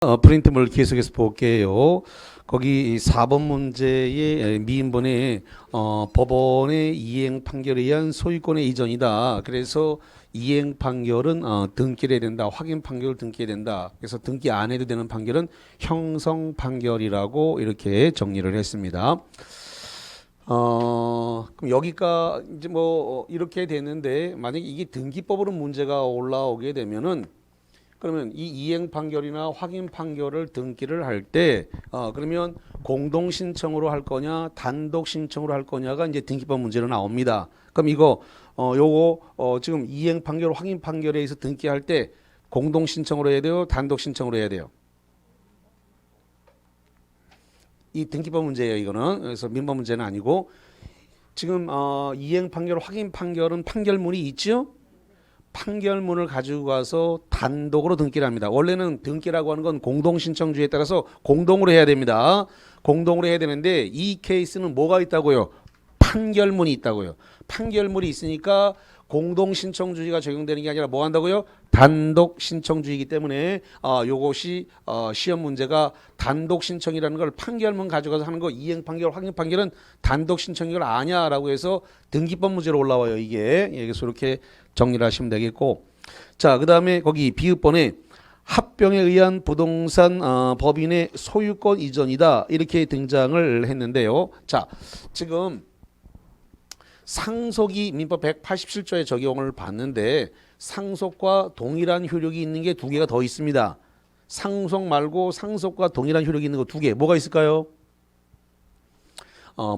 프린트물 계속해서 볼게요. 거기 4번 문제의 미인번에 법원의 이행 판결에 의한 소유권의 이전이다. 그래서 이행 판결은 등기해야 된다. 확인 판결을 등기해야 된다. 그래서 등기 안 해도 되는 판결은 형성 판결이라고 이렇게 정리를 했습니다. 그럼 여기가 이제 뭐 이렇게 되는데 만약에 이게 등기법으로 문제가 올라오게 되면은 그러면 이 이행 판결이나 확인 판결을 등기를 할 때 그러면 공동 신청으로 할 거냐 단독 신청으로 할 거냐가 이제 등기법 문제로 나옵니다. 그럼 이거 요거 지금 이행 판결 확인 판결에 의해서 등기할 때 공동 신청으로 해야 돼요? 단독 신청으로 해야 돼요? 이 등기법 문제예요, 이거는. 그래서 민법 문제는 아니고 지금 이행 판결 확인 판결은 판결문이 있죠? 판결문을 가지고 가서 단독으로 등기를 합니다. 원래는 등기라고 하는 건 공동신청주의에 따라서 공동으로 해야 됩니다. 공동으로 해야 되는데 이 케이스는 뭐가 있다고요? 판결문이 있다고요. 판결문이 있으니까 공동신청주의가 적용되는 게 아니라 뭐 한다고요? 단독신청주의이기 때문에 요것이 시험 문제가 단독신청이라는 걸 판결문 가져가서 하는 거 이행 판결 확인 판결은 단독신청인 걸 아냐라고 해서 등기법 문제로 올라와요. 이게 그래서 이렇게 정리를 하시면 되겠고, 자, 그 다음에 거기 비읍번에 합병에 의한 부동산 법인의 소유권 이전이다 이렇게 등장을 했는데요. 자, 지금 상속이 민법 187조에 적용을 받는데 상속과 동일한 효력이 있는 게 두 개가 더 있습니다. 상속 말고 상속과 동일한 효력이 있는 거 두 개. 뭐가 있을까요?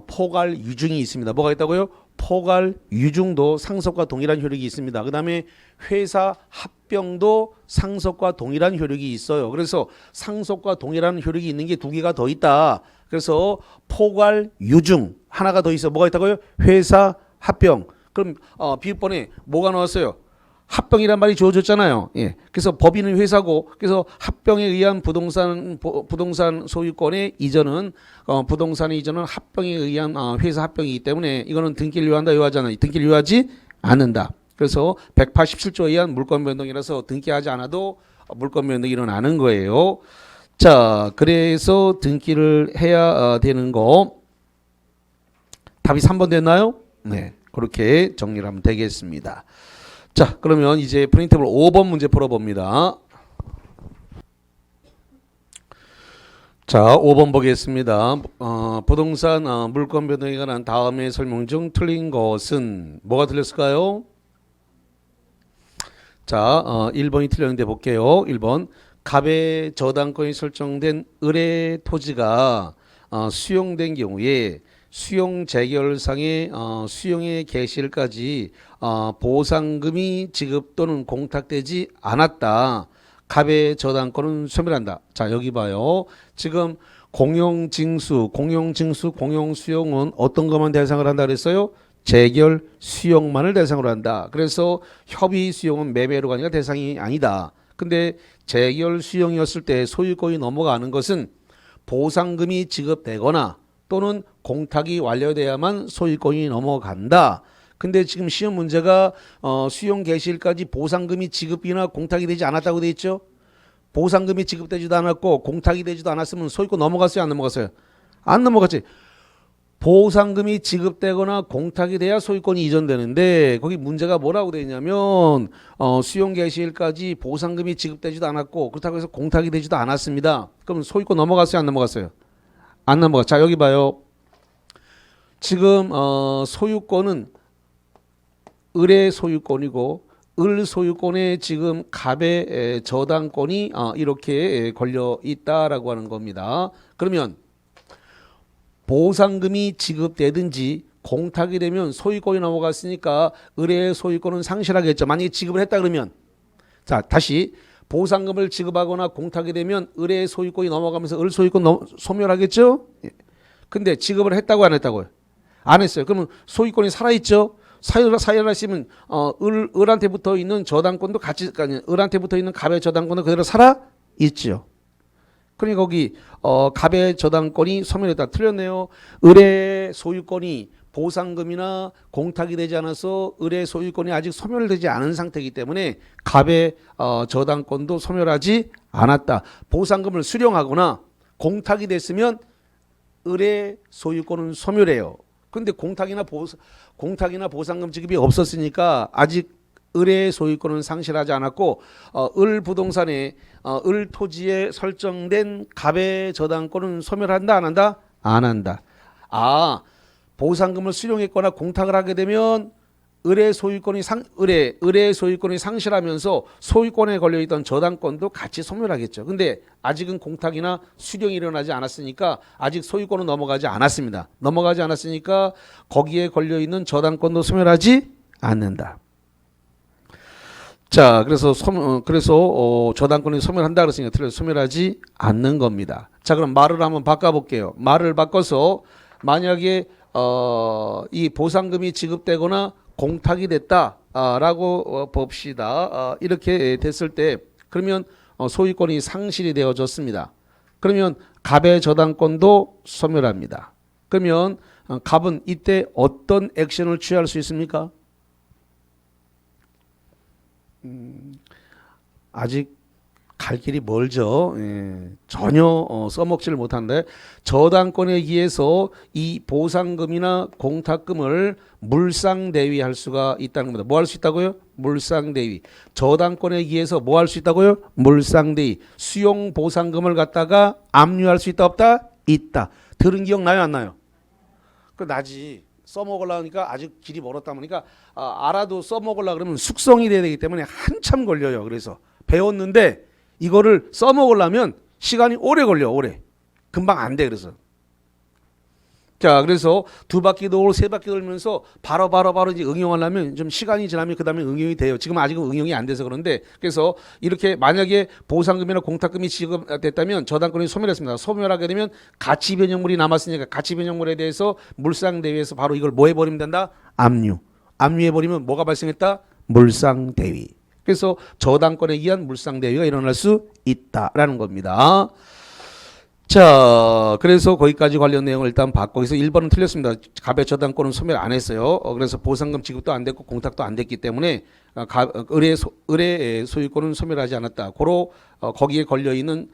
포괄 유증이 있습니다. 뭐가 있다고요? 포괄 유증도 상속과 동일한 효력이 있습니다. 그 다음에 회사 합병도 상속과 동일한 효력이 있어요. 그래서 상속과 동일한 효력이 있는 게 두 개가 더 있다. 그래서 포괄 유증 하나가 더 있어. 뭐가 있다고요? 회사 합병. 그럼 비읍번에 뭐가 나왔어요? 합병이란 말이 주어졌잖아요. 예. 그래서 법인은 회사고, 그래서 합병에 의한 부동산 소유권의 이전은 부동산의 이전은 합병에 의한 회사 합병이기 때문에 이거는 등기를 요한다 요하잖아요. 등기를 요하지 않는다. 그래서 187조에 의한 물권 변동이라서 등기하지 않아도 물권 변동이 일어나는 거예요. 자, 그래서 등기를 해야 되는 거 답이 3번 됐나요? 네, 그렇게 정리를 하면 되겠습니다. 자, 그러면 이제 프린트able 5번 문제 풀어봅니다. 자, 5번 보겠습니다. 부동산 물권 변동에 관한 다음의 설명 중 틀린 것은 뭐가 틀렸을까요? 자, 1번이 틀렸는데 볼게요. 1번 갑의 저당권이 설정된 의뢰 토지가 수용된 경우에 수용 재결상의 수용의 개시일까지 보상금이 지급 또는 공탁되지 않았다. 갑의 저당권은 소멸한다. 자, 여기 봐요. 지금 공용징수, 공용수용은 어떤 것만 대상을 한다 그랬어요? 재결 수용만을 대상으로 한다. 그래서 협의 수용은 매매로가 아니라 대상이 아니다. 근데 재결 수용이었을 때 소유권이 넘어가는 것은 보상금이 지급되거나 또는 공탁이 완료돼야만 소유권이 넘어간다. 근데 지금 시험 문제가 수용 개시일까지 보상금이 지급이나 공탁이 되지 않았다고 돼 있죠. 보상금이 지급되지도 않았고 공탁이 되지도 않았으면 소유권 넘어갔어요, 안 넘어갔어요? 안 넘어갔지. 보상금이 지급되거나 공탁이 돼야 소유권이 이전되는데 거기 문제가 뭐라고 돼 있냐면 수용 개시일까지 보상금이 지급되지도 않았고 그렇다고 해서 공탁이 되지도 않았습니다. 그럼 소유권 넘어갔어요, 안 넘어갔어요? 안 넘어가. 자, 여기 봐요. 지금 소유권은 을의 소유권이고 을 소유권에 지금 갑의 저당권이 이렇게 걸려 있다라고 하는 겁니다. 그러면 보상금이 지급되든지 공탁이 되면 소유권이 넘어갔으니까 을의 소유권은 상실하겠죠. 만약에 지급을 했다 그러면, 자, 다시 보상금을 지급하거나 공탁이 되면 을의 소유권이 넘어가면서 을 소유권 소멸하겠죠? 근데 지급을 했다고 안 했다고요? 안 했어요. 그러면 소유권이 살아있죠? 살아있으면 을한테 붙어 있는 저당권도 같이, 을한테 붙어 있는 갑의 저당권도 그대로 살아있죠. 그러니까 거기 갑의 저당권이 소멸했다. 틀렸네요. 을의 소유권이 보상금이나 공탁이 되지 않아서 을의 소유권이 아직 소멸되지 않은 상태이기 때문에 갑의 저당권도 소멸하지 않았다. 보상금을 수령하거나 공탁이 됐으면 을의 소유권은 소멸해요. 그런데 공탁이나 보상금 지급이 없었으니까 아직 을의 소유권은 상실하지 않았고 을 부동산에 을 토지에 설정된 갑의 저당권은 소멸한다 안 한다? 안 한다. 보상금을 수령했거나 공탁을 하게 되면 을의 소유권이 상실하면서 소유권에 걸려있던 저당권도 같이 소멸하겠죠. 근데 아직은 공탁이나 수령이 일어나지 않았으니까 아직 소유권은 넘어가지 않았습니다. 넘어가지 않았으니까 거기에 걸려있는 저당권도 소멸하지 않는다. 자, 그래서 저당권이 소멸한다 그랬으니까 틀려서 소멸하지 않는 겁니다. 자, 그럼 말을 한번 바꿔볼게요. 말을 바꿔서 만약에 이 보상금이 지급되거나 공탁이 됐다라고 봅시다. 이렇게 됐을 때 그러면 소유권이 상실이 되어졌습니다. 그러면 갑의 저당권도 소멸합니다. 그러면 갑은 이때 어떤 액션을 취할 수 있습니까? 아직 갈 길이 멀죠. 전혀 써먹지를 못한데 저당권에 의해서 이 보상금이나 공탁금을 물상대위할 수가 있다는 겁니다. 뭐 할 수 있다고요? 물상대위. 저당권에 의해서 뭐 할 수 있다고요? 물상대위. 수용 보상금을 갖다가 압류할 수 있다 없다? 있다. 들은 기억 나요 안 나요? 그 나지. 써먹으려니까 아직 길이 멀었다 보니까 알아도 써먹으려고 그러면 숙성이 돼야 되기 때문에 한참 걸려요. 그래서 배웠는데 이거를 써먹으려면 시간이 오래 걸려. 오래. 금방 안 돼. 그래서 자, 그래서 두 바퀴 돌고 세 바퀴 돌면서 바로 이제 응용하려면 좀 시간이 지나면 그 다음에 응용이 돼요. 지금 아직은 응용이 안 돼서 그런데 그래서 이렇게 만약에 보상금이나 공탁금이 지급됐다면 저당권이 소멸했습니다. 소멸하게 되면 가치 변형물이 남았으니까 가치 변형물에 대해서 물상대위에서 바로 이걸 뭐 해버리면 된다? 압류. 압류해버리면 뭐가 발생했다? 물상대위. 그래서 저당권에 의한 물상대위가 일어날 수 있다라는 겁니다. 자, 그래서 거기까지 관련 내용을 일단 봤고, 그래서 1번은 틀렸습니다. 갑의 저당권은 소멸 안 했어요. 그래서 보상금 지급도 안 됐고 공탁도 안 됐기 때문에 을의 소유권은 소멸하지 않았다. 고로 거기에 걸려 있는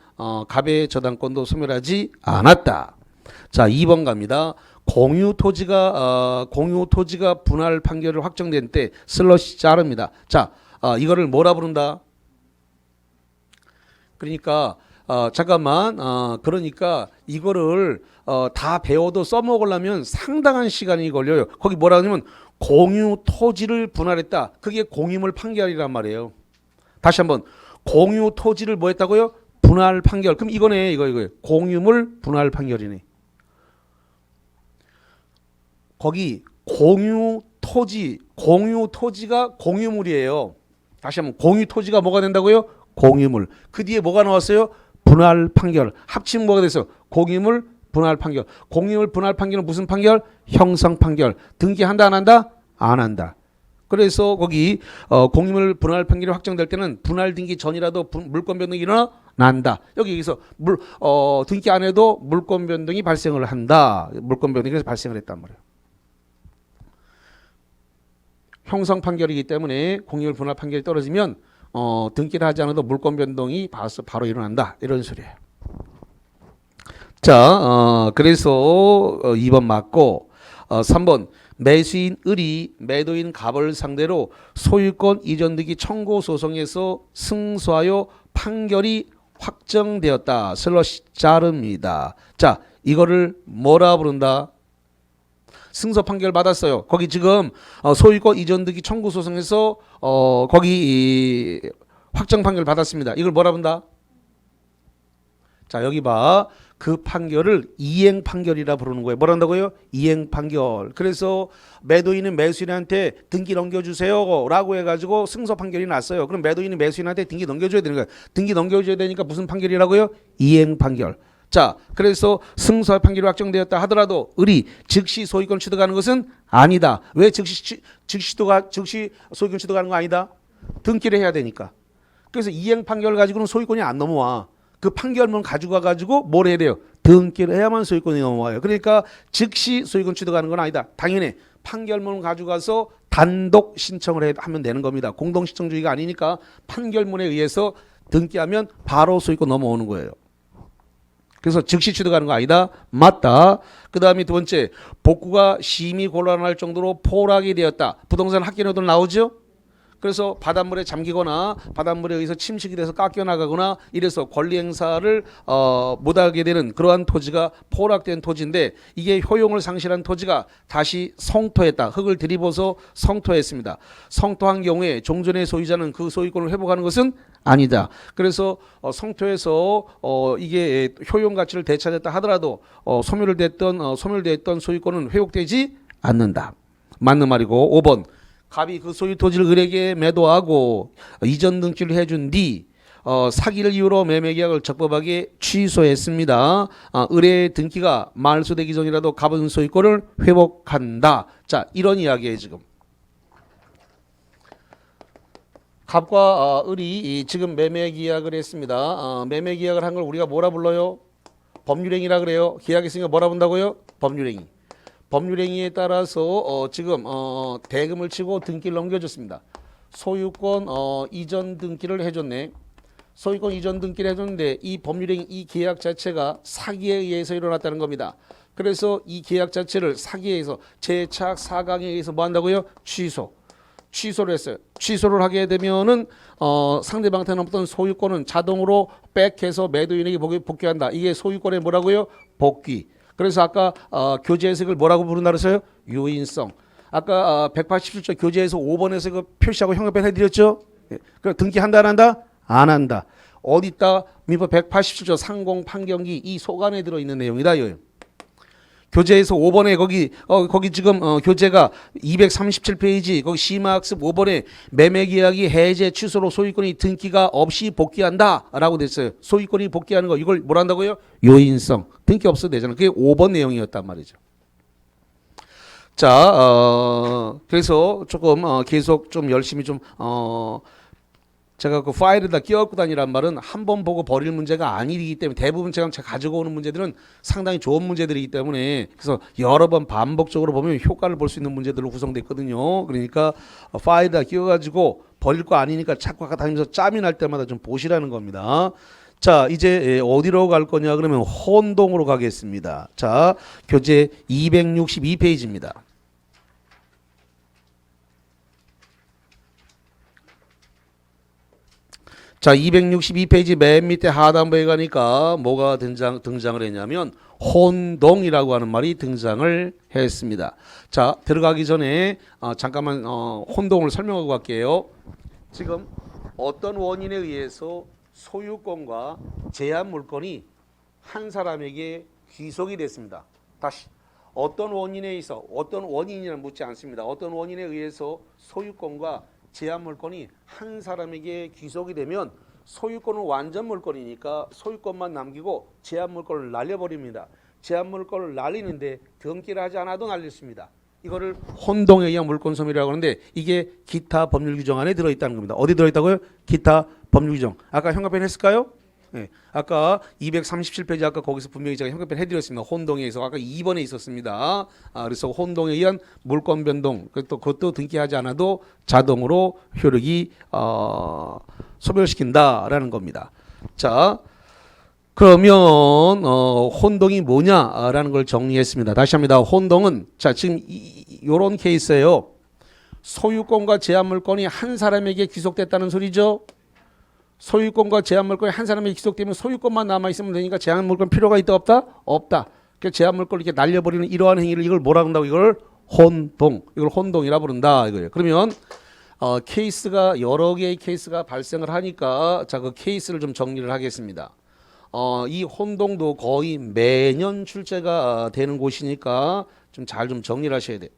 갑의 저당권도 소멸하지 않았다. 자, 2번 갑니다. 공유 토지가 분할 판결을 확정된 때 슬러시 자릅니다. 자, 이거를 뭐라 부른다? 그러니까 잠깐만. 그러니까 이거를 다 배워도 써먹으려면 상당한 시간이 걸려요. 거기 뭐라 하냐면 공유 토지를 분할했다. 그게 공유물 판결이란 말이에요. 다시 한번 공유 토지를 뭐 했다고요? 분할 판결. 그럼 이거네. 이거 공유물 분할 판결이네. 거기 공유 토지가 공유물이에요. 다시 한번 공유 토지가 뭐가 된다고요? 공유물. 그 뒤에 뭐가 나왔어요? 분할 판결. 합치면 뭐가 됐어요? 공유물 분할 판결. 공유물 분할 판결은 무슨 판결? 형성 판결. 등기한다 안 한다? 안 한다. 그래서 거기 공유물 분할 판결이 확정될 때는 분할 등기 전이라도 물권 변동이 일어난다. 여기서 등기 안 해도 물권 변동이 발생을 한다. 물권 변동이 그래서 발생을 했단 말이에요. 형성 판결이기 때문에 공유물 분할 판결이 떨어지면 등기를 하지 않아도 물권 변동이 바로 일어난다. 이런 소리예요. 자, 그래서 2번 맞고 3번 매수인 을이 매도인 갑을 상대로 소유권 이전 등기 청구 소송에서 승소하여 판결이 확정되었다. 슬러시 자릅니다. 자, 이거를 뭐라 부른다? 승소 판결 받았어요. 거기 지금 소유권 이전 등기 청구 소송에서 거기 확정 판결 받았습니다. 이걸 뭐라 본다? 자, 여기 봐. 그 판결을 이행 판결이라 부르는 거예요. 뭐라 한다고요? 이행 판결. 그래서 매도인은 매수인한테 등기 넘겨주세요 라고 해가지고 승소 판결이 났어요. 그럼 매도인이 매수인한테 등기 넘겨줘야 되는 거예요. 등기 넘겨줘야 되니까 무슨 판결이라고요? 이행 판결. 자, 그래서 승소 판결이 확정되었다 하더라도 을이 즉시 소유권 취득하는 것은 아니다. 왜 즉시 소유권 취득하는 거 아니다? 등기를 해야 되니까. 그래서 이행 판결 가지고는 소유권이 안 넘어와. 그 판결문 가지고 가가지고 뭘 해야 돼요? 등기를 해야만 소유권이 넘어와요. 그러니까 즉시 소유권 취득하는 건 아니다. 당연히 판결문을 가져가서 단독 신청을 하면 되는 겁니다. 공동신청주의가 아니니까 판결문에 의해서 등기하면 바로 소유권 넘어오는 거예요. 그래서 즉시 취득하는 거 아니다. 맞다. 그 다음에 두 번째, 복구가 심히 곤란할 정도로 포락이 되었다. 부동산 학계료도 나오죠. 그래서 바닷물에 잠기거나 바닷물에 의해서 침식이 돼서 깎여나가거나 이래서 권리 행사를 못하게 되는 그러한 토지가 포락된 토지인데, 이게 효용을 상실한 토지가 다시 성토했다. 흙을 들이부어서 성토했습니다. 성토한 경우에 종전의 소유자는 그 소유권을 회복하는 것은 아니다. 그래서 성토해서 이게 효용 가치를 되찾았다 하더라도 소멸됐던 소유권은 회복되지 않는다. 맞는 말이고. 5번, 갑이 그 소유 토지를 을에게 매도하고 이전 등기를 해준 뒤 사기를 이유로 매매 계약을 적법하게 취소했습니다. 을의 등기가 말소되기 전이라도 갑은 소유권을 회복한다. 자, 이런 이야기예요. 지금 갑과 을이 지금 매매 계약을 했습니다. 매매 계약을 한 걸 우리가 뭐라 불러요? 법률행위라 그래요. 계약했으니까 뭐라 본다고요? 법률행위. 법률행위에 따라서 지금 대금을 치고 등기를 넘겨줬습니다. 소유권 이전 등기를 해줬네. 소유권 이전 등기를 해줬는데 이 법률행위, 이 계약 자체가 사기에 의해서 일어났다는 겁니다. 그래서 이 계약 자체를 사기에 의해서 제착 사강에 의해서 뭐 한다고요? 취소를 했어요. 취소를 하게 되면은 상대방한테 없던 소유권은 자동으로 백해서 매도인에게 복귀한다. 이게 소유권의 뭐라고요? 복귀. 그래서 아까 교재 해석을 뭐라고 부른다 그랬어요? 유인성. 아까 187조 교재에서 5번에서 그 표시하고 형광펜 해드렸죠? 예. 그럼 등기한다 안 한다? 안 한다. 어디 있다? 민법 187조 상공 판경기 이 소관에 들어있는 내용이다. 이거예요. 교재에서 5번에 거기 지금 교재가 237페이지 거기 심화학습 5번에 매매계약이 해제 취소로 소유권이 등기가 없이 복귀한다 라고 됐어요. 소유권이 복귀하는 거 이걸 뭘 한다고요? 요인성. 등기 없어도 되잖아. 그게 5번 내용이었단 말이죠. 자, 그래서 조금 계속 좀 열심히 좀 제가 그 파일에다 끼얹고 다니란 말은 한 번 보고 버릴 문제가 아니기 때문에 대부분 제가 가지고 오는 문제들은 상당히 좋은 문제들이기 때문에 그래서 여러 번 반복적으로 보면 효과를 볼 수 있는 문제들로 구성되어 있거든요. 그러니까 파일에다 끼워가지고 버릴 거 아니니까 자꾸 아까 다니면서 짬이 날 때마다 좀 보시라는 겁니다. 자, 이제 어디로 갈 거냐 그러면 혼동으로 가겠습니다. 자, 교재 262페이지입니다. 자, 262페이지 맨 밑에 하단부에 가니까 뭐가 등장을 했냐면 혼동이라고 하는 말이 등장을 했습니다. 자, 들어가기 전에 잠깐만 혼동을 설명하고 갈게요. 지금 어떤 원인에 의해서 소유권과 제한 물권이 한 사람에게 귀속이 됐습니다. 다시 어떤 원인에 의해서 어떤 원인이라는 묻지 않습니다. 어떤 원인에 의해서 소유권과 제한 물권이 한 사람에게 귀속이 되면 소유권은 완전 물권이니까 소유권만 남기고 제한 물권을 날려버립니다. 제한 물권을 날리는데 등기를 하지 않아도 날렸습니다. 이거를 혼동에 의한 물권 소멸이라고 하는데 이게 기타 법률 규정 안에 들어있다는 겁니다. 어디 들어있다고요? 기타 법률 규정. 아까 형광펜 했을까요? 네. 아까 237페이지 아까 거기서 분명히 제가 형광펜 해드렸습니다. 혼동에 의해서 아까 2번에 있었습니다. 그래서 혼동에 의한 물권 변동 그것도 등기하지 않아도 자동으로 효력이 소멸시킨다라는 겁니다. 자, 그러면 혼동이 뭐냐라는 걸 정리했습니다. 다시 합니다. 혼동은 자 지금 이런 케이스예요. 소유권과 제한물권이 한 사람에게 귀속됐다는 소리죠. 소유권과 제한물권이 한 사람에게 귀속되면 소유권만 남아있으면 되니까 제한물권 필요가 있다 없다? 없다. 그러니까 제한물권을 이렇게 날려버리는 이러한 행위를 이걸 뭐라 그런다고? 이걸 혼동. 이걸 혼동이라 부른다. 이거예요. 그러면 케이스가 여러 개의 케이스가 발생을 하니까 자, 그 케이스를 좀 정리를 하겠습니다. 이 혼동도 거의 매년 출제가 되는 곳이니까 좀 잘 좀 정리를 하셔야 돼요.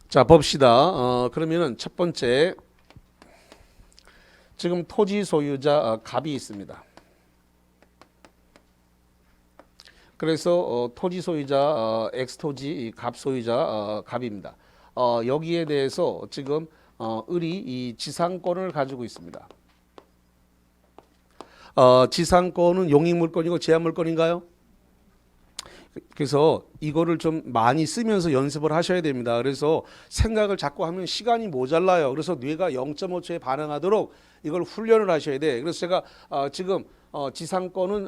자, 봅시다. 그러면은 첫 번째 지금 토지 소유자 갑이 있습니다. 그래서 토지 소유자 X토지 이 갑 소유자 갑입니다. 여기에 대해서 지금 을이 이 지상권을 가지고 있습니다. 지상권은 용익물권이고 제한물권인가요? 그래서 이거를 좀 많이 쓰면서 연습을 하셔야 됩니다. 그래서 생각을 자꾸 하면 시간이 모자라요. 그래서 뇌가 0.5초에 반응하도록 이걸 훈련을 하셔야 돼. 그래서 제가 지금 지상권은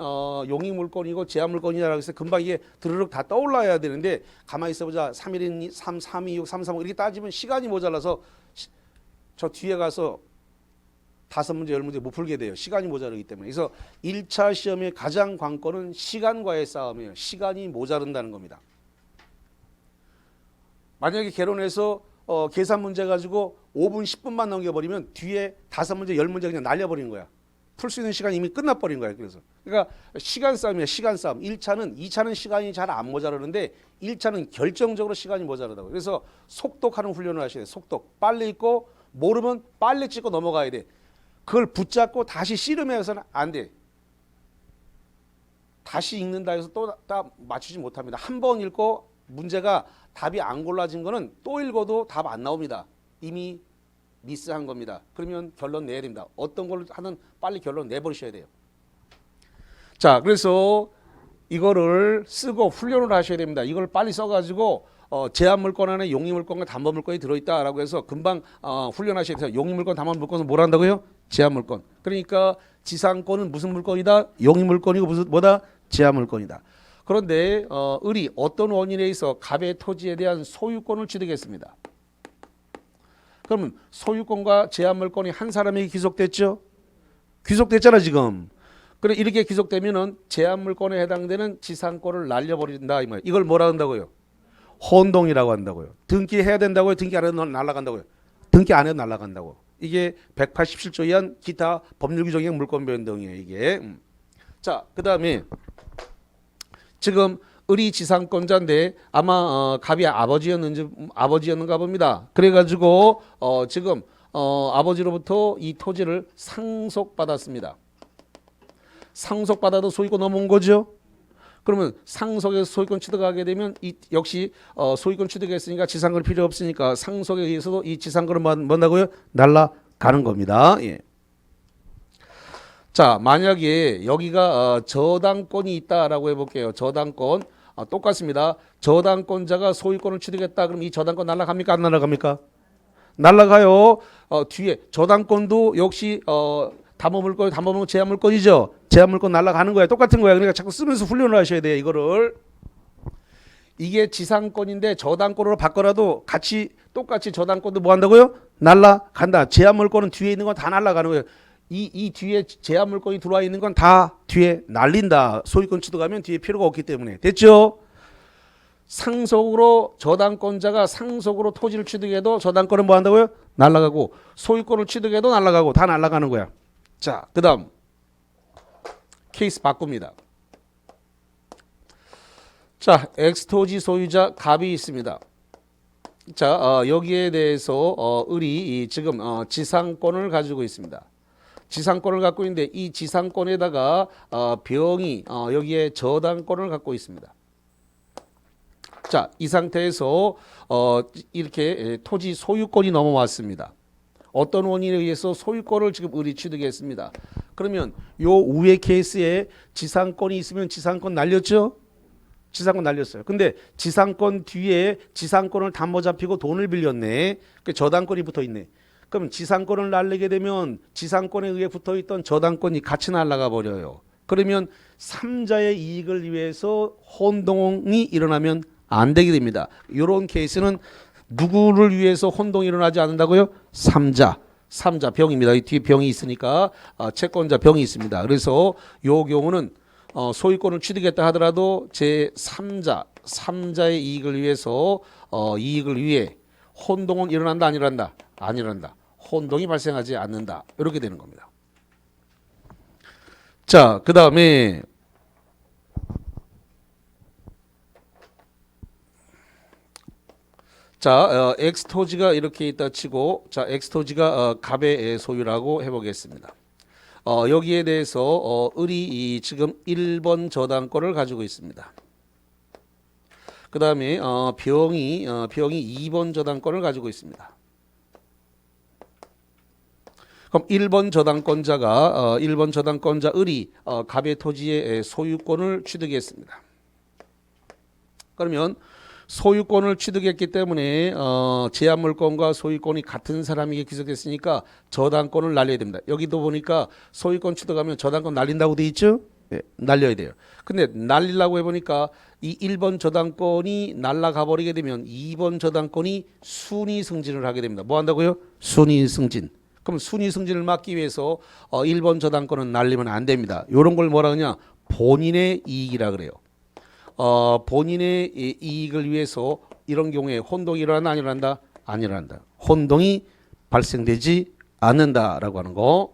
용익물권이고 제한물권이라고 해서 금방 이게 드르륵 다 떠올라야 되는데 가만히 있어보자. 3.1, 3, 3, 2, 6, 3, 3, 5 이렇게 따지면 시간이 모자라서 저 뒤에 가서 5문제, 10문제 못 풀게 돼요. 시간이 모자르기 때문에. 그래서 1차 시험의 가장 관건은 시간과의 싸움이에요. 시간이 모자른다는 겁니다. 만약에 개론해서 계산 문제 가지고 5분, 10분만 넘겨버리면 뒤에 5문제, 10문제 그냥 날려버리는 거야. 풀 수 있는 시간이 이미 끝나버린 거야. 그래서. 그러니까 시간 싸움이야. 시간 싸움. 2차는 시간이 잘 안 모자르는데 1차는 결정적으로 시간이 모자르다고. 그래서 속독하는 훈련을 하셔야 돼. 속독. 빨리 읽고 모르면 빨리 찍고 넘어가야 돼. 그걸 붙잡고 다시 씨름해서는 안 돼. 다시 읽는다 해서 또 맞추지 못합니다. 한 번 읽고 문제가 답이 안 골라진 거는 또 읽어도 답 안 나옵니다. 이미 미스한 겁니다. 그러면 결론 내야 됩니다. 어떤 걸 하든 빨리 결론 내버리셔야 돼요. 자, 그래서 이거를 쓰고 훈련을 하셔야 됩니다. 이걸 빨리 써가지고 제한물권 안에 용익물권과 담보물권이 들어있다라고 해서 금방 훈련하셔야 돼요. 용익물권, 담보물권은 뭘 한다고요? 제한물권. 그러니까 지상권은 무슨 물권이다? 용익물권이고 무슨 뭐다? 제한물권이다. 그런데 을이 어떤 원인에 의해서 갑의 토지에 대한 소유권을 취득했습니다. 그러면 소유권과 제한물권이 한 사람에게 귀속됐죠? 귀속됐잖아 지금. 그래 이렇게 귀속되면은 제한물권에 해당되는 지상권을 날려버린다 이 말. 이걸 뭐라 한다고요? 혼동이라고 한다고요. 등기해야 된다고요? 등기 안 해도 날아간다고요? 등기 안 해도 날아간다고. 이게 187조 이한 기타 법률 규정의 물권 변동이에요. 이게. 자, 그 다음에 지금 을이 지상권자인데 아마 갑이 아버지였는가 봅니다. 그래가지고 지금 아버지로부터 이 토지를 상속받았습니다. 상속받아도 소유권 넘어온 거죠. 그러면 상속에서 소유권 취득하게 되면 역시 소유권 취득했으니까 지상권이 필요 없으니까 상속에 의해서도 이 지상권을 뭔다고요? 날라가는 겁니다. 예. 자, 만약에 여기가 저당권이 있다라고 해볼게요. 저당권 똑같습니다. 저당권자가 소유권을 취득했다. 그럼 이 저당권 날라갑니까? 안 날라갑니까? 날라가요. 뒤에 저당권도 역시 담보물권, 제한물권이죠. 제한물권 날라가는 거야. 똑같은 거야. 그러니까 자꾸 쓰면서 훈련을 하셔야 돼요. 이거를. 이게 지상권인데 저당권으로 바꿔라도 똑같이 저당권도 뭐 한다고요? 날라간다. 제한물권은 뒤에 있는 건 다 날라가는 거예요. 이 뒤에 제한물권이 들어와 있는 건 다 뒤에 날린다. 소유권 취득하면 뒤에 필요가 없기 때문에. 됐죠? 상속으로 저당권자가 상속으로 토지를 취득해도 저당권은 뭐 한다고요? 날라가고 소유권을 취득해도 날라가고 다 날라가는 거야. 자, 그 다음 케이스 바꿉니다. 자, X토지 소유자 갑이 있습니다. 자, 여기에 대해서 을이 지금 지상권을 가지고 있습니다. 지상권을 갖고 있는데 이 지상권에다가 병이 여기에 저당권을 갖고 있습니다. 자, 이 상태에서 이렇게 토지 소유권이 넘어왔습니다. 어떤 원인에 의해서 소유권을 지금 을이 취득했습니다. 그러면 요 위의 케이스에 지상권이 있으면 지상권 날렸죠? 지상권 날렸어요. 근데 지상권 뒤에 지상권을 담보 잡히고 돈을 빌렸네. 그 저당권이 붙어 있네. 그럼 지상권을 날리게 되면 지상권에 의해 붙어있던 저당권이 같이 날아가 버려요. 그러면 3자의 이익을 위해서 혼동이 일어나면 안 되게 됩니다. 이런 케이스는 누구를 위해서 혼동이 일어나지 않는다고요? 3자 병입니다. 이 뒤에 병이 있으니까 채권자 병이 있습니다. 그래서 이 경우는 소유권을 취득했다 하더라도 제3자의 이익을 위해서 이익을 위해 혼동은 일어난다 안 일어난다? 안 일어난다. 혼동이 발생하지 않는다. 이렇게 되는 겁니다. 자, 그 다음에 자, X토지가 이렇게 있다 치고 자, X토지가 갑의 소유라고 해보겠습니다. 여기에 대해서 을이 지금 1번 저당권을 가지고 있습니다. 그 다음에 병이 2번 저당권을 가지고 있습니다. 그럼 1번 저당권자 을이 갑의 토지의 소유권을 취득했습니다. 그러면 소유권을 취득했기 때문에 제한물권과 소유권이 같은 사람에게 귀속됐으니까 저당권을 날려야 됩니다. 여기도 보니까 소유권 취득하면 저당권 날린다고 돼 있죠? 네, 날려야 돼요. 근데 날리려고 해보니까 이 1번 저당권이 날아가 버리게 되면 2번 저당권이 순위 승진을 하게 됩니다. 뭐 한다고요? 순위 승진. 그럼 순위 승진을 막기 위해서 1번 저당권은 날리면 안 됩니다. 이런 걸 뭐라 하냐? 본인의 이익이라 그래요. 본인의 이익을 위해서 이런 경우에 혼동이 일어난다, 안 일어난다? 안 일어난다. 혼동이 발생되지 않는다라고 하는 거.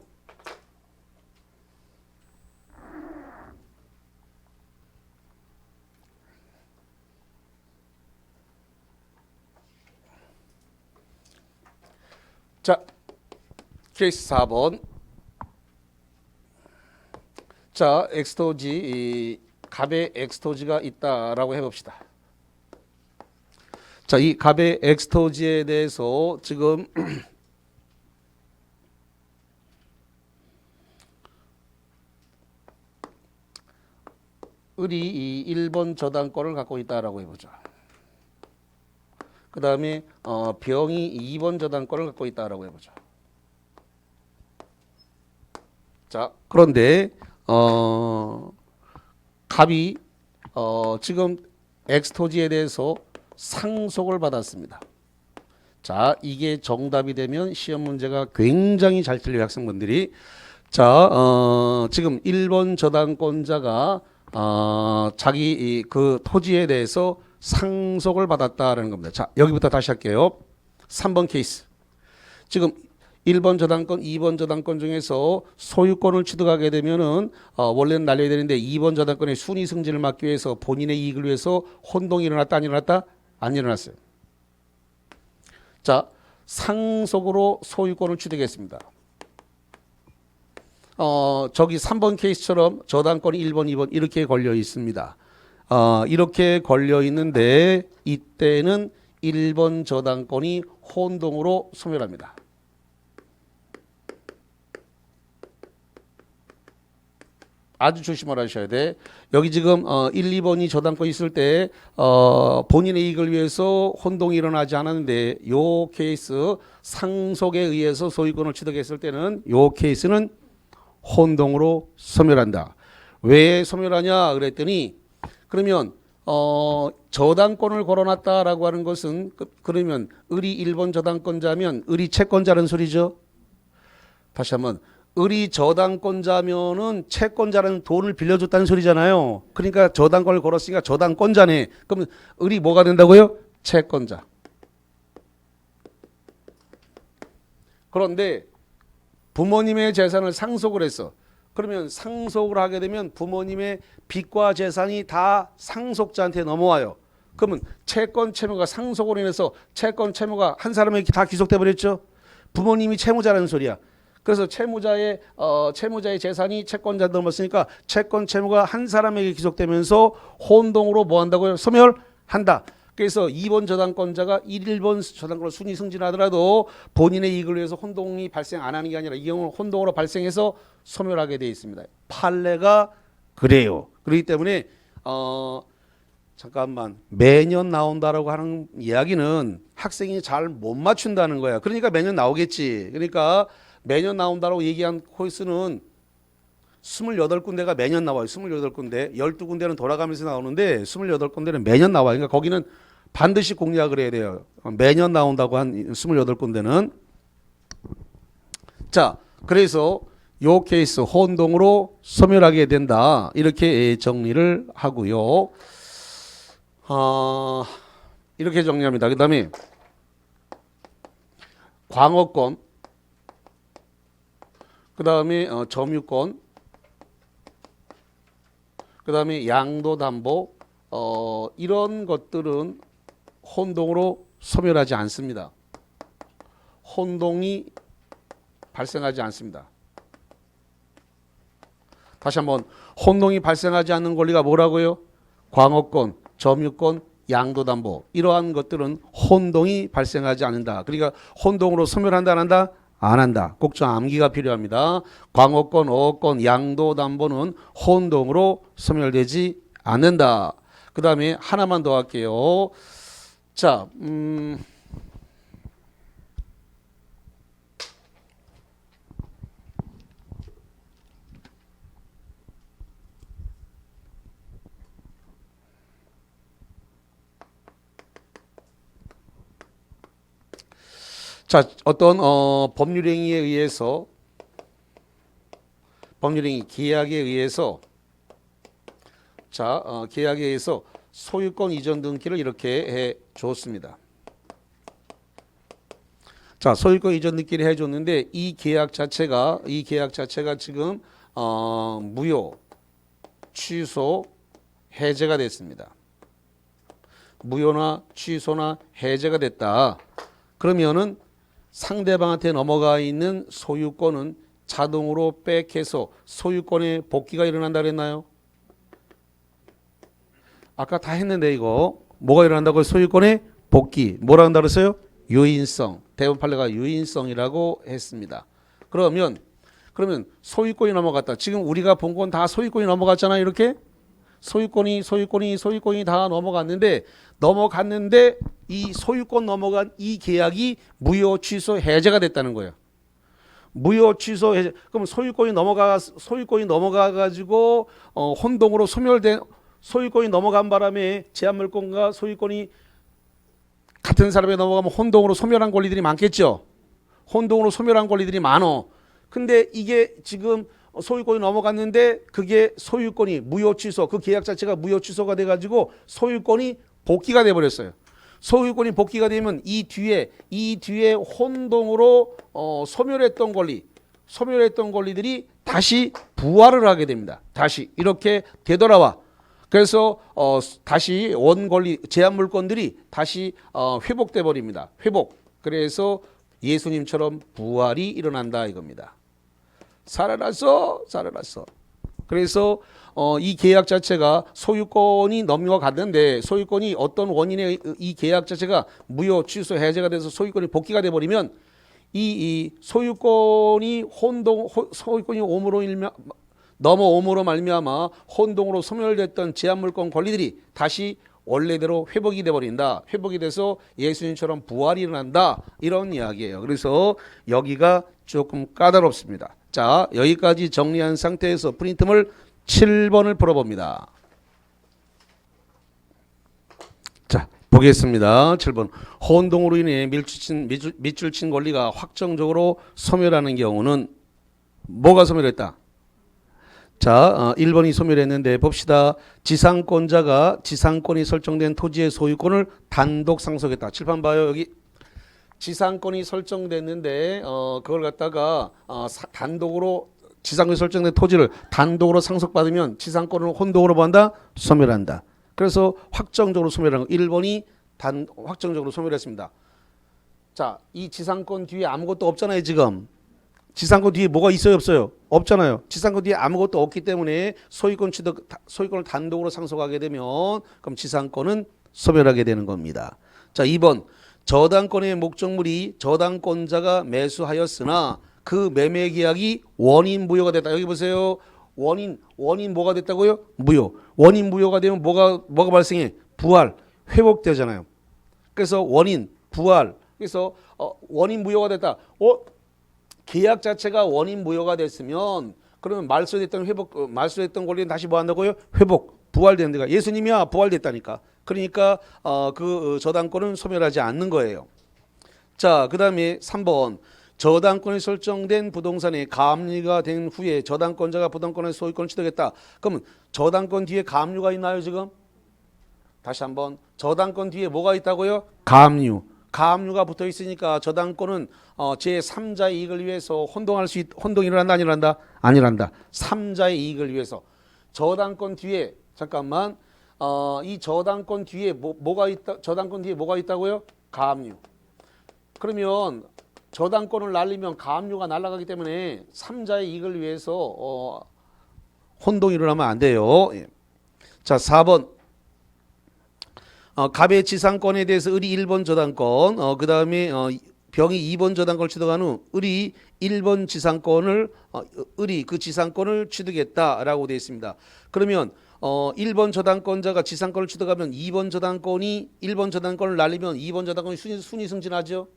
자, 케이스 4번. 자, 엑스토지, 갑의 엑스토지가 있다라고 해봅시다. 자, 이 갑의 엑스토지에 대해서 지금 을이 이 1번 저당권을 갖고 있다라고 해보죠. 그 다음에 병이 2번 저당권을 갖고 있다라고 해보죠. 자, 그런데 갑이 지금 엑스토지에 대해서 상속을 받았습니다. 자, 이게 정답이 되면 시험 문제가 굉장히 잘 틀려요, 학생분들이. 자, 지금 1번 저당권자가 자기 그 토지에 대해서 상속을 받았다라는 겁니다. 자, 여기부터 다시 할게요. 3번 케이스. 지금 1번 저당권, 2번 저당권 중에서 소유권을 취득하게 되면은 원래는 날려야 되는데 2번 저당권의 순위 승진을 막기 위해서 본인의 이익을 위해서 혼동이 일어났다, 안 일어났다? 안 일어났어요. 자, 상속으로 소유권을 취득했습니다. 저기 3번 케이스처럼 저당권이 1번, 2번 이렇게 걸려 있습니다. 이렇게 걸려 있는데 이때는 1번 저당권이 혼동으로 소멸합니다. 아주 조심을 하셔야 돼. 여기 지금 1, 2번이 저당권 있을 때 본인의 이익을 위해서 혼동이 일어나지 않았는데 요 케이스 상속에 의해서 소유권을 취득했을 때는 요 케이스는 혼동으로 소멸한다. 왜 소멸하냐 그랬더니 그러면 저당권을 걸어놨다라고 하는 것은 그러면 을이 1번 저당권자면 을이 채권자라는 소리죠. 다시 한번 을이 저당권자면은 채권자라는 돈을 빌려줬다는 소리잖아요. 그러니까 저당권을 걸었으니까 저당권자네. 그럼 을이 뭐가 된다고요? 채권자. 그런데 부모님의 재산을 상속을 했어. 그러면 상속을 하게 되면 부모님의 빚과 재산이 다 상속자한테 넘어와요. 그러면 채권 채무가 상속으로 인해서 채권 채무가 한 사람에게 다 귀속돼 버렸죠. 부모님이 채무자라는 소리야. 그래서 채무자의 재산이 채권자한테 넘었으니까 채권 채무가 한 사람에게 귀속되면서 혼동으로 뭐 한다고요? 소멸한다. 그래서 2번 저당권자가 1번 저당권을 순위 승진하더라도 본인의 이익을 위해서 혼동이 발생 안 하는 게 아니라 이 경우는 혼동으로 발생해서 소멸하게 되어 있습니다. 판례가 그래요. 그렇기 때문에 잠깐만 매년 나온다라고 하는 이야기는 학생이 잘 못 맞춘다는 거야. 그러니까 매년 나오겠지. 그러니까 매년 나온다라고 얘기한 코र्스는 28군데가 매년 나와요. 28군데. 12군데는 돌아가면서 나오는데 28군데는 매년 나와요. 그러니까 거기는 반드시 공략을 해야 돼요. 매년 나온다고 한 28군데는. 자, 그래서 요 케이스 혼동으로 소멸하게 된다. 이렇게 정리를 하고요. 이렇게 정리합니다. 그 다음에 광어권, 그 다음에 점유권, 그 다음에 양도담보, 이런 것들은 혼동으로 소멸하지 않습니다. 혼동이 발생하지 않습니다. 다시 한번 혼동이 발생하지 않는 권리가 뭐라고요? 광호권, 점유권, 양도담보 이러한 것들은 혼동이 발생하지 않는다. 그러니까 혼동으로 소멸한다 안 한다? 안 한다. 꼭 좀 암기가 필요합니다. 광호권, 어권, 양도담보는 혼동으로 소멸되지 않는다. 그 다음에 하나만 더 할게요. 자, 자, 어떤 법률행위에 의해서 법률행위 계약에 의해서 계약에 의해서 소유권 이전 등기를 이렇게 해 줬습니다. 자, 소유권 이전 등기를 해 줬는데 이 계약 자체가 지금 무효, 취소, 해제가 됐습니다. 무효나 취소나 해제가 됐다. 그러면은 상대방한테 넘어가 있는 소유권은 자동으로 백해서 소유권의 복귀가 일어난다 그랬나요? 아까 다 했는데 이거 뭐가 일어난다고요? 소유권의 복귀. 뭐라 한다 그랬어요? 유인성. 대법원 판례가 유인성이라고 했습니다. 그러면 소유권이 넘어갔다. 지금 우리가 본 건 다 소유권이 넘어갔잖아요. 이렇게 소유권이 다 넘어갔는데 이 소유권 넘어간 이 계약이 무효, 취소, 해제가 됐다는 거예요. 무효, 취소, 해제. 그럼 소유권이 넘어가 가지고 혼동으로 소멸된 소유권이 넘어간 바람에 제한물권과 소유권이 같은 사람에 넘어가면 혼동으로 소멸한 권리들이 많겠죠. 혼동으로 소멸한 권리들이 많어. 근데 이게 지금 소유권이 넘어갔는데 그게 소유권이 무효 취소, 그 계약 자체가 무효 취소가 돼가지고 소유권이 복귀가 돼버렸어요. 소유권이 복귀가 되면 이 뒤에 혼동으로 소멸했던 권리들이 다시 부활을 하게 됩니다. 다시 이렇게 되돌아와. 그래서 다시 원권리 제한물권들이 다시 회복돼 버립니다. 회복. 그래서 예수님처럼 부활이 일어난다 이겁니다. 살아났어. 그래서 이 계약 자체가 소유권이 넘어갔는데 소유권이 어떤 원인에 이 계약 자체가 무효, 취소, 해제가 돼서 소유권이 복귀가 돼 버리면 이 소유권이 넘어옴으로 말미암아 혼동으로 소멸됐던 제한물권 권리들이 다시 원래대로 회복이 돼 버린다. 회복이 돼서 예수님처럼 부활이 일어난다. 이런 이야기예요. 그래서 여기가 조금 까다롭습니다. 자, 여기까지 정리한 상태에서 프린트물 7번을 풀어봅니다. 자, 보겠습니다. 7번. 혼동으로 인해 밑줄 친 권리가 확정적으로 소멸하는 경우는 뭐가 소멸했다? 자, 1번이 소멸했는데 봅시다. 지상권자가 지상권이 설정된 토지의 소유권을 단독 상속했다. 칠판 봐요. 여기 지상권이 설정됐는데 그걸 갖다가 단독으로 지상권이 설정된 토지를 단독으로 상속받으면 지상권을 혼동으로 본다? 소멸한다. 그래서 확정적으로 소멸하는 거. 1번이 확정적으로 소멸했습니다. 자, 이 지상권 뒤에 아무것도 없잖아요, 지금. 지상권 뒤에 뭐가 있어요, 없어요? 없잖아요. 지상권 뒤에 아무것도 없기 때문에 소유권을 단독으로 상속하게 되면 그럼 지상권은 소멸하게 되는 겁니다. 자, 2번. 저당권의 목적물이 저당권자가 매수하였으나 그 매매 계약이 원인 무효가 됐다. 여기 보세요. 원인 뭐가 됐다고요? 무효. 원인 무효가 되면 뭐가 발생해? 부활, 회복되잖아요. 그래서 원인, 부활. 그래서 원인 무효가 됐다. 계약 자체가 원인 무효가 됐으면 그러면 말소됐던 권리는 다시 뭐 한다고요? 회복, 부활되는 데가 예수님이야 부활됐다니까. 그러니까 그 저당권은 소멸하지 않는 거예요. 자, 그다음에 3번. 저당권이 설정된 부동산이 가압류가 된 후에 저당권자가 부당권의 소유권을 취득했다. 그러면 저당권 뒤에 가압류가 있나요, 지금? 다시 한번. 저당권 뒤에 뭐가 있다고요? 가압류. 가압류가 붙어 있으니까 저당권은 제3자의 이익을 위해서 혼동이 일어난다, 안 일어난다? 안 일어난다. 3자의 이익을 위해서. 저당권 뒤에 잠깐만. 이 저당권 뒤에 뭐가 있다? 저당권 뒤에 뭐가 있다고요? 가압류. 그러면 저당권을 날리면 가압류가 날아가기 때문에 3자의 이익을 위해서 혼동이 일어나면 안 돼요. 예. 자, 4번. 갑의 지상권에 대해서 을이 1번 저당권, 그 다음에 병이 2번 저당권을 취득한 후 을이 1번 지상권을 을이 그 지상권을 취득했다라고 되어 있습니다. 그러면 1번 저당권자가 지상권을 취득하면 2번 저당권이 1번 저당권을 날리면 2번 저당권이 순위 승진하죠.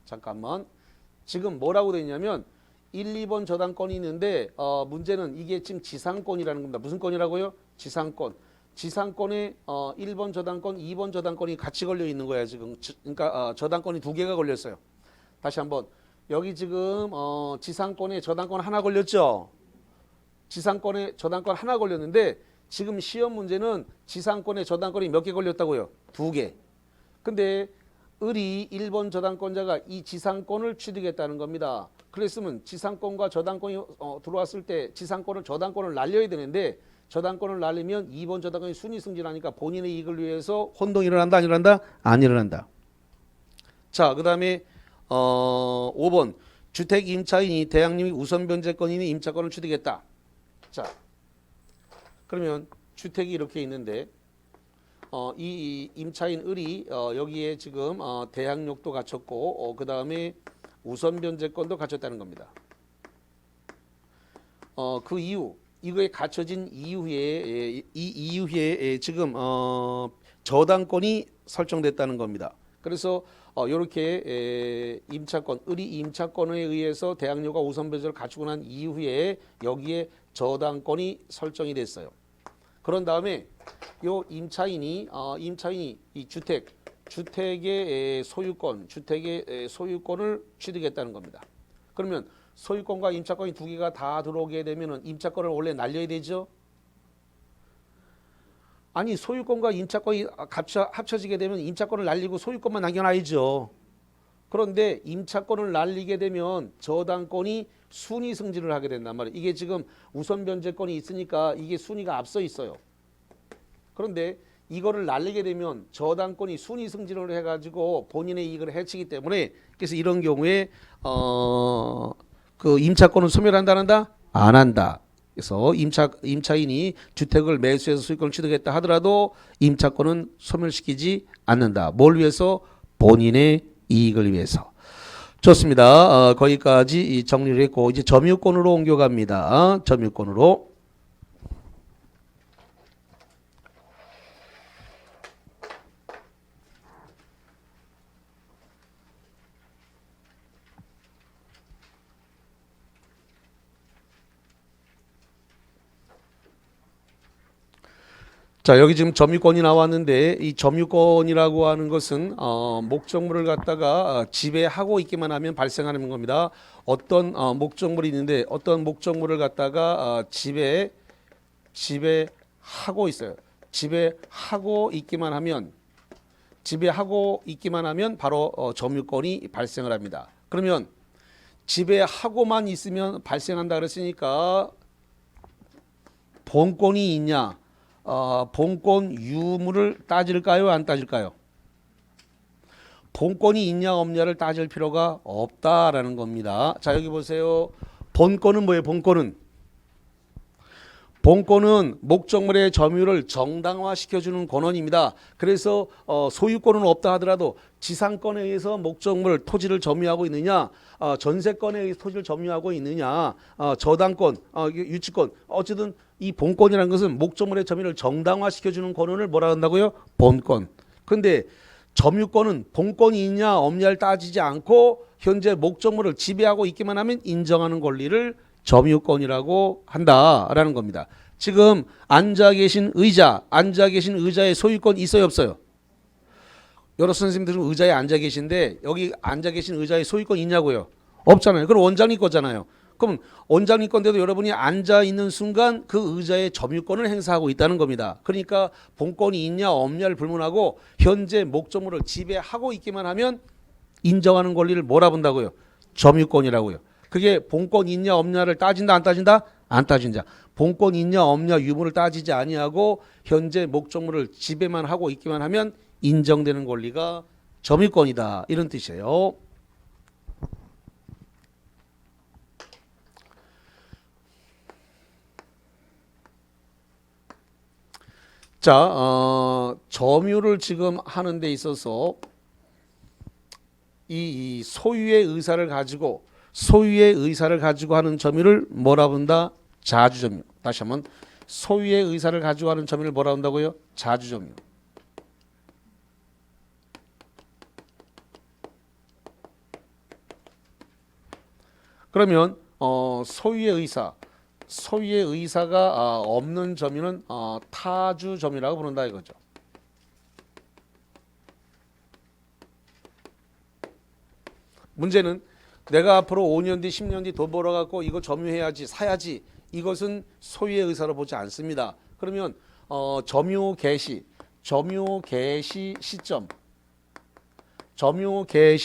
잠깐만. 지금 뭐라고 되어 있냐면 1, 2번 저당권이 있는데 문제는 이게 지금 지상권이라는 겁니다. 무슨 권이라고요? 지상권. 지상권에 1번 저당권, 2번 저당권이 같이 걸려 있는 거야 지금. 그러니까 저당권이 두 개가 걸렸어요. 다시 한번. 여기 지금 지상권에 저당권 하나 걸렸죠. 지상권에 저당권 하나 걸렸는데 지금 시험 문제는 지상권에 저당권이 몇 개 걸렸다고요? 두 개. 근데 을이 1번 저당권자가 이 지상권을 취득했다는 겁니다. 그랬으면 지상권과 저당권이 들어왔을 때 지상권을 저당권을 날려야 되는데 저당권을 날리면 2번 저당권이 순위 승진하니까 본인의 이익을 위해서 혼동이 일어난다 안 일어난다? 안 일어난다. 자, 그 다음에 5번 주택 임차인이 대항력이 우선 변제권이니 임차권을 취득했다. 자, 그러면 주택이 이렇게 있는데 이 임차인 을이 여기에 지금 대항력도 갖췄고 그 다음에 우선 변제권도 갖췄다는 겁니다. 그 이후 이거에 갖춰진 이후에 이 이후에 지금 저당권이 설정됐다는 겁니다. 그래서 이렇게 임차권, 을이 임차권에 의해서 대항력과 우선 변제를 갖추고 난 이후에 여기에 저당권이 설정이 됐어요. 그런 다음에 요 임차인이 이 주택의 소유권을 취득했다는 겁니다. 그러면 소유권과 임차권이 두 개가 다 들어오게 되면은 임차권을 원래 날려야 되죠. 아니 소유권과 임차권이 합쳐지게 되면 임차권을 날리고 소유권만 남겨놔야죠. 그런데 임차권을 날리게 되면 저당권이 순위 승진을 하게 된단 말이에요. 이게 지금 우선 변제권이 있으니까 이게 순위가 앞서 있어요. 그런데 이거를 날리게 되면 저당권이 순위 승진을 해가지고 본인의 이익을 해치기 때문에 그래서 이런 경우에 그 임차권은 소멸한다 안 한다? 안 한다. 그래서 임차인이 주택을 매수해서 소유권을 취득했다 하더라도 임차권은 소멸시키지 않는다. 뭘 위해서? 본인의 이익을 위해서. 좋습니다. 거기까지 정리를 했고 이제 점유권으로 옮겨갑니다. 점유권으로. 자, 여기 지금 점유권이 나왔는데 이 점유권이라고 하는 것은 목적물을 갖다가 지배하고 있기만 하면 발생하는 겁니다. 어떤 목적물이 있는데 어떤 목적물을 갖다가 지배하고 있어요. 지배하고 있기만 하면 바로 점유권이 발생을 합니다. 그러면 지배하고만 있으면 발생한다 그랬으니까 본권이 있냐? 본권 유무를 따질까요? 안 따질까요? 본권이 있냐 없냐를 따질 필요가 없다라는 겁니다. 자, 여기 보세요. 본권은 뭐예요? 본권은 목적물의 점유를 정당화시켜주는 권한입니다. 그래서 소유권은 없다 하더라도 지상권에 의해서 목적물 토지를 점유하고 있느냐, 전세권에 의해서 토지를 점유하고 있느냐, 저당권, 유치권, 어쨌든 이 본권이라는 것은 목적물의 점유를 정당화시켜주는 권한을 뭐라 한다고요? 본권. 그런데 점유권은 본권이 있냐 없냐를 따지지 않고 현재 목적물을 지배하고 있기만 하면 인정하는 권리를 점유권이라고 한다라는 겁니다. 지금 앉아 계신 의자의 소유권 있어요 없어요? 여러 선생님들은 의자에 앉아 계신데 여기 앉아 계신 의자의 소유권 있냐고요? 없잖아요. 그럼 원장님 거잖아요. 그럼 원장님 건데도 여러분이 앉아 있는 순간 그 의자의 점유권을 행사하고 있다는 겁니다. 그러니까 본권이 있냐 없냐를 불문하고 현재 목적물을 지배하고 있기만 하면 인정하는 권리를 뭐라 본다고요? 점유권이라고요. 그게 본권 있냐 없냐를 따진다 안 따진다? 안 따진다. 본권 있냐 없냐 유무를 따지지 아니하고 현재 목적물을 지배만 하고 있기만 하면 인정되는 권리가 점유권이다. 이런 뜻이에요. 자, 점유를 지금 하는 데 있어서 이 소유의 의사를 가지고 하는 점유를 뭐라 본다? 자주점유. 다시 한번 소유의 의사를 가지고 하는 점유를 뭐라 한다고요? 자주점유. 그러면 소유의 의사가 없는 점유는 타주 점유라고 부른다 이거죠. 문제는 내가 앞으로 5년 뒤, 10년 뒤 돈 벌어갖고 이거 점유해야지, 사야지. 이것은 소유의 의사로 보지 않습니다. 그러면 점유 개시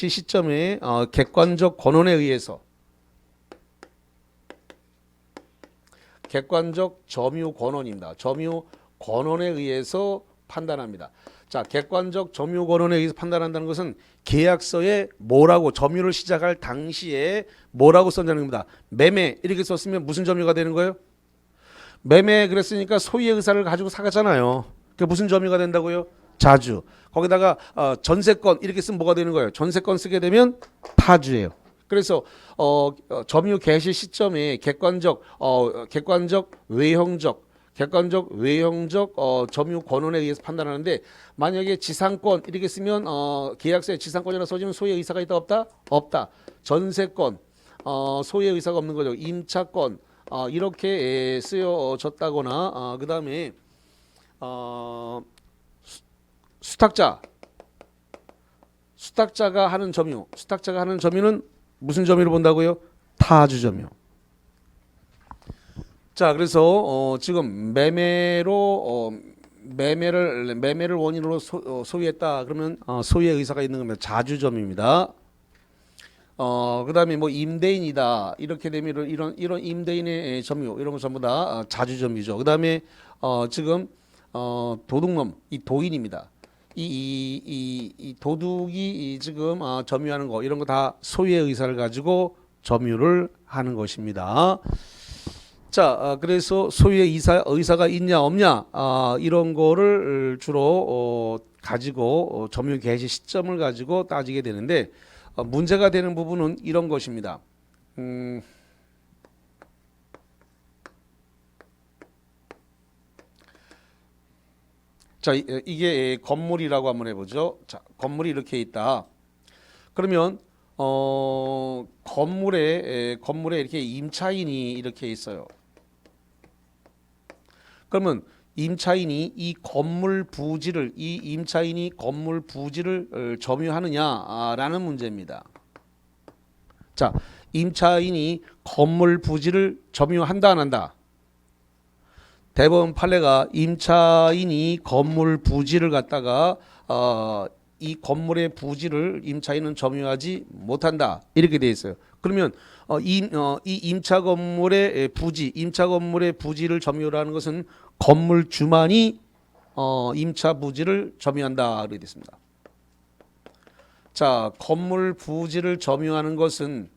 시점에 객관적 권한에 의해서 객관적 점유 권한입니다. 점유 권한에 의해서 판단합니다. 자, 객관적 점유 권한에 의해서 판단한다는 것은 계약서에 뭐라고 점유를 시작할 당시에 뭐라고 썼냐는 겁니다. 매매 이렇게 썼으면 무슨 점유가 되는 거예요? 매매 그랬으니까 소유의 의사를 가지고 사갔잖아요. 그게 무슨 점유가 된다고요? 자주. 거기다가 전세권 이렇게 쓰면 뭐가 되는 거예요? 전세권 쓰게 되면 타주예요. 그래서 점유 개시 시점에 객관적 외형적 점유 권한에 의해서 판단하는데 만약에 지상권 이렇게 쓰면 계약서에 지상권이라고 써지면 소유의 의사가 있다 없다? 없다. 전세권 소유의 의사가 없는 거죠. 임차권 이렇게 쓰여졌다거나 그 다음에 수탁자가 하는 점유는 무슨 점유를 본다고요? 타주 점유. 자, 그래서 지금 매매를 원인으로 소유했다. 그러면 소유의 의사가 있는 겁니다. 자주점입니다. 그다음에 뭐 임대인이다. 이렇게 되면 이런 임대인의 점유 이런 거 전부 다 자주점유죠. 그다음에 지금 도둑놈 이 도인입니다. 이 도둑이 지금 점유하는 거 이런 거 다 소유의 의사를 가지고 점유를 하는 것입니다. 자, 그래서 소유의 의사가 있냐 없냐 이런 거를 주로 가지고 점유 개시 시점을 가지고 따지게 되는데 문제가 되는 부분은 이런 것입니다. 자, 이게 건물이라고 한번 해보죠. 자, 건물이 이렇게 있다. 그러면 건물에 이렇게 임차인이 이렇게 있어요. 그러면 임차인이 건물 부지를 점유하느냐라는 문제입니다. 자, 임차인이 건물 부지를 점유한다 안 한다? 대법원 판례가 임차인이 건물 부지를 갖다가 이 건물의 부지를 임차인은 점유하지 못한다 이렇게 돼 있어요. 그러면 이 임차 건물의 부지를 점유하는 것은 건물주만이 임차 부지를 점유한다 이렇게 돼 있습니다. 자, 건물 부지를 점유하는 것은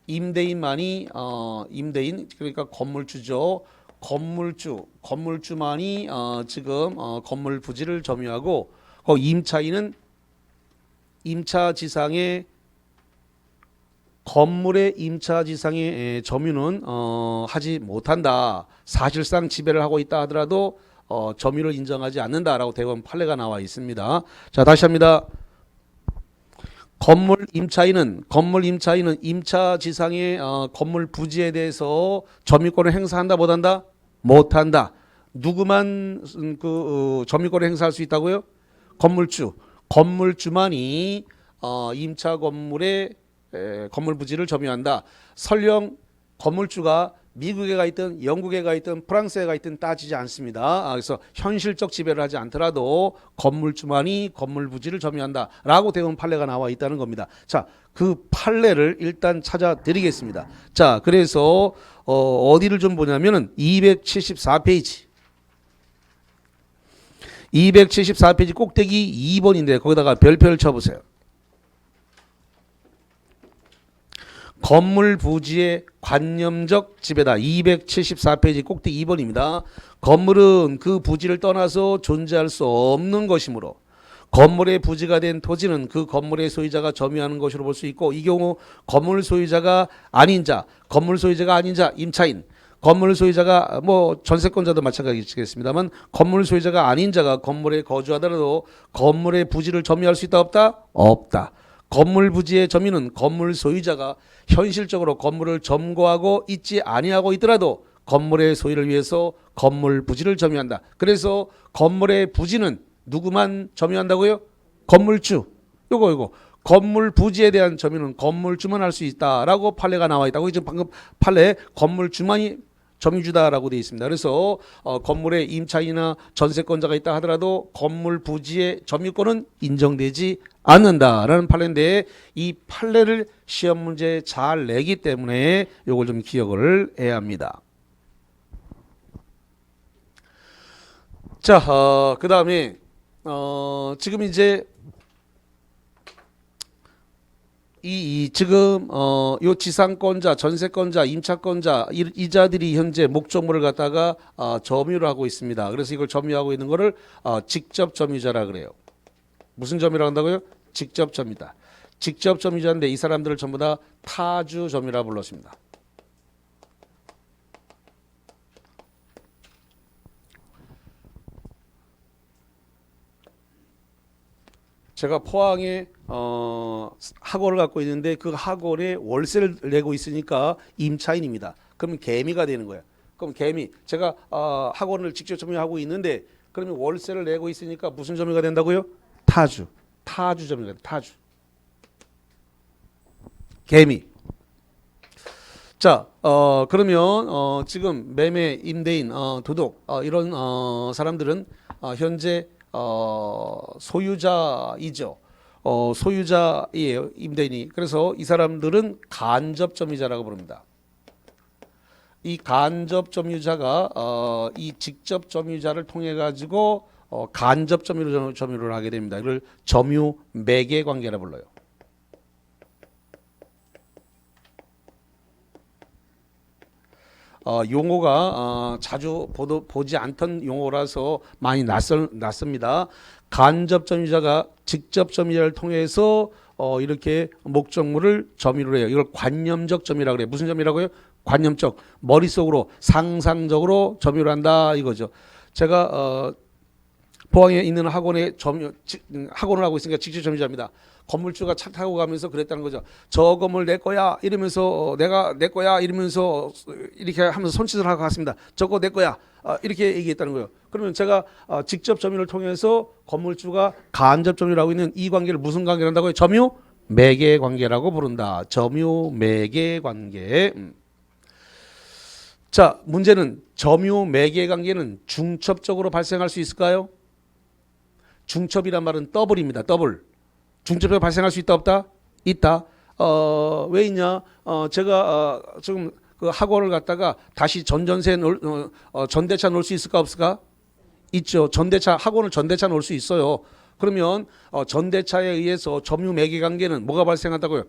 임대인만이 임대인 그러니까 건물주죠. 건물주만이 지금 건물 부지를 점유하고 임차인은 건물의 임차지상의 점유는 하지 못한다. 사실상 지배를 하고 있다 하더라도 점유를 인정하지 않는다라고 대법원 판례가 나와 있습니다. 자, 다시 합니다. 건물 임차인은 임차지상의 건물 부지에 대해서 점유권을 행사한다 못한다? 못한다. 누구만 그 점유권을 행사할 수 있다고요? 건물주만이 임차 건물의 건물 부지를 점유한다. 설령 건물주가 미국에 가 있든 영국에 가 있든 프랑스에 가 있든 따지지 않습니다. 그래서 현실적 지배를 하지 않더라도 건물주만이 건물 부지를 점유한다라고 대법원 판례가 나와 있다는 겁니다. 자, 그 판례를 일단 찾아드리겠습니다. 자, 그래서 어디를 좀 보냐면은 274페이지 꼭대기 2번인데 거기다가 별표를 쳐보세요. 건물 부지의 관념적 지배다. 274페이지 꼭대기 2번입니다. 건물은 그 부지를 떠나서 존재할 수 없는 것이므로 건물의 부지가 된 토지는 그 건물의 소유자가 점유하는 것으로 볼 수 있고, 이 경우 건물 소유자가 아닌 자, 임차인, 건물 소유자가 뭐 전세권자도 마찬가지겠습니다만 건물 소유자가 아닌 자가 건물에 거주하더라도 건물의 부지를 점유할 수 있다 없다? 없다. 건물 부지의 점유는 건물 소유자가 현실적으로 건물을 점거하고 있지 아니하고 있더라도 건물의 소유를 위해서 건물 부지를 점유한다. 그래서 건물의 부지는 누구만 점유한다고요? 건물주. 요거 건물 부지에 대한 점유는 건물주만 할 수 있다라고 판례가 나와 있다고. 지금 방금 판례 건물주만이 점유주다라고 되어 있습니다. 그래서 건물에 임차인이나 전세권자가 있다 하더라도 건물 부지의 점유권은 인정되지 않는다라는 판례인데, 이 판례를 시험 문제에 잘 내기 때문에 이걸 좀 기억을 해야 합니다. 자, 그 다음에 지금 이제 지금 요 지상권자, 전세권자, 임차권자 이자들이 현재 목적물을 갖다가 점유를 하고 있습니다. 그래서 이걸 점유하고 있는 거를 직접 점유자라 그래요. 무슨 점유라고 한다고요? 직접 점유다. 직접 점유자인데 이 사람들을 전부 다 타주 점유라 불렀습니다. 제가 포항에 학원을 갖고 있는데 그 학원에 월세를 내고 있으니까 임차인입니다. 그러면 개미가 되는 거야. 그럼 개미, 제가 학원을 직접 점유하고 있는데 그러면 월세를 내고 있으니까 무슨 점유가 된다고요? 타주 점유가 돼. 타주. 개미. 자, 그러면 지금 매매, 임대인, 도독 이런 사람들은 현재 소유자이죠. 소유자이에요, 임대인이. 그래서 이 사람들은 간접점유자라고 부릅니다. 이 간접점유자가 이 직접점유자를 통해 가지고 간접점유를 하게 됩니다. 이걸 점유 매개 관계라 불러요. 용어가 자주 보지 않던 용어라서 많이 낯섭니다. 간접점유자가 직접점유자를 통해서 이렇게 목적물을 점유를 해요. 이걸 관념적 점유라고 그래요. 무슨 점유라고요? 관념적, 머릿속으로 상상적으로 점유를 한다 이거죠. 제가 포항에 있는 학원을 하고 있으니까 직접 점유자입니다. 건물주가 차 타고 가면서 그랬다는 거죠. 저 건물 내 거야 이러면서, 내가 내 거야 이러면서 이렇게 하면서 손짓을 하고 갔습니다. 저거 내 거야 이렇게 얘기했다는 거예요. 그러면 제가 직접 점유를 통해서 건물주가 간접 점유를 하고 있는 이 관계를 무슨 관계를 한다고요? 점유 매개 관계라고 부른다. 점유 매개 관계. 자, 문제는 점유 매개 관계는 중첩적으로 발생할 수 있을까요? 중첩이란 말은 더블입니다. 더블. 중첩적으로 발생할 수 있다 없다? 있다. 왜 있냐? 제가 지금 그 학원을 갖다가 다시 전대차 놓을 수 있을까 없을까? 있죠. 학원을 전대차 놓을 수 있어요. 그러면 전대차에 의해서 점유 매개 관계는 뭐가 발생한다고요?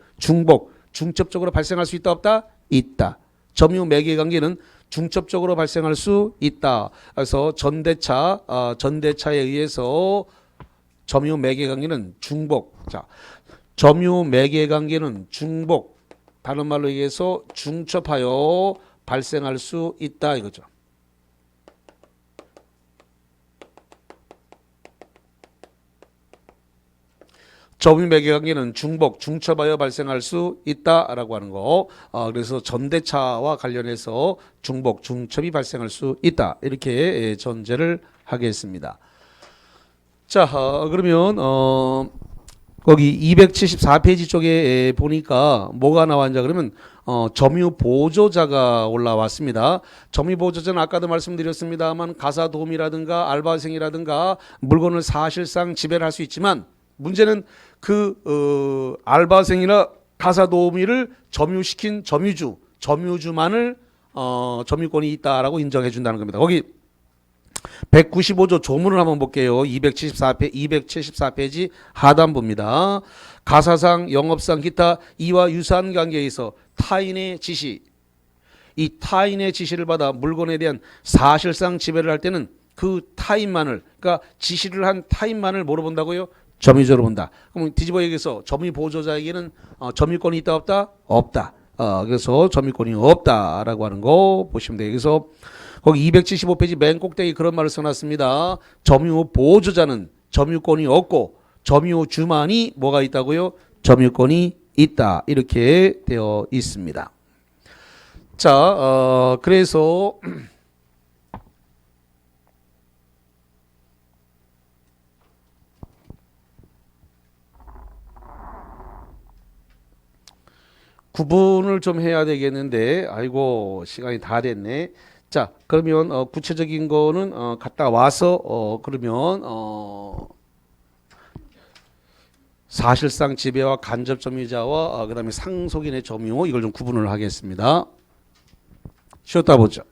중첩적으로 발생할 수 있다 없다? 있다. 점유 매개 관계는 중첩적으로 발생할 수 있다. 그래서 전대차에 의해서 점유 매개 관계는 중복. 자, 점유 매개 관계는 중복. 다른 말로 얘기해서 중첩하여 발생할 수 있다 이거죠. 점유 매개 관계는 중첩하여 발생할 수 있다라고 하는 거. 그래서 전대차와 관련해서 중첩이 발생할 수 있다. 이렇게 전제를 하겠습니다. 자, 그러면 거기 274페이지 쪽에 보니까 뭐가 나왔냐 그러면 점유 보조자가 올라왔습니다. 점유 보조자는 아까도 말씀드렸습니다만 가사도우미라든가 알바생이라든가 물건을 사실상 지배를 할 수 있지만, 문제는 그 알바생이나 가사도우미를 점유시킨 점유주만을 점유권이 있다라고 인정해 준다는 겁니다. 거기 195조 조문을 한번 볼게요. 274페이지 하단부입니다. 가사상, 영업상, 기타 이와 유사한 관계에서 타인의 지시, 이 타인의 지시를 받아 물건에 대한 사실상 지배를 할 때는 그 타인만을, 그러니까 지시를 한 타인만을 뭐로 본다고요? 점유적으로 본다. 그럼 뒤집어 얘기해서 점유 보조자에게는 점유권이 있다 없다? 없다. 그래서 점유권이 없다라고 하는 거 보시면 돼요. 그래서 거기 275페이지 맨 꼭대기 그런 말을 써놨습니다. 점유 보조자는 점유권이 없고 점유주만이 뭐가 있다고요? 점유권이 있다. 이렇게 되어 있습니다. 자, 그래서 구분을 좀 해야 되겠는데, 아이고 시간이 다 됐네. 자, 그러면 구체적인 거는 갔다 와서 그러면 사실상 지배와 간접 점유자와 그다음에 상속인의 점유 이걸 좀 구분을 하겠습니다. 쉬었다 보죠.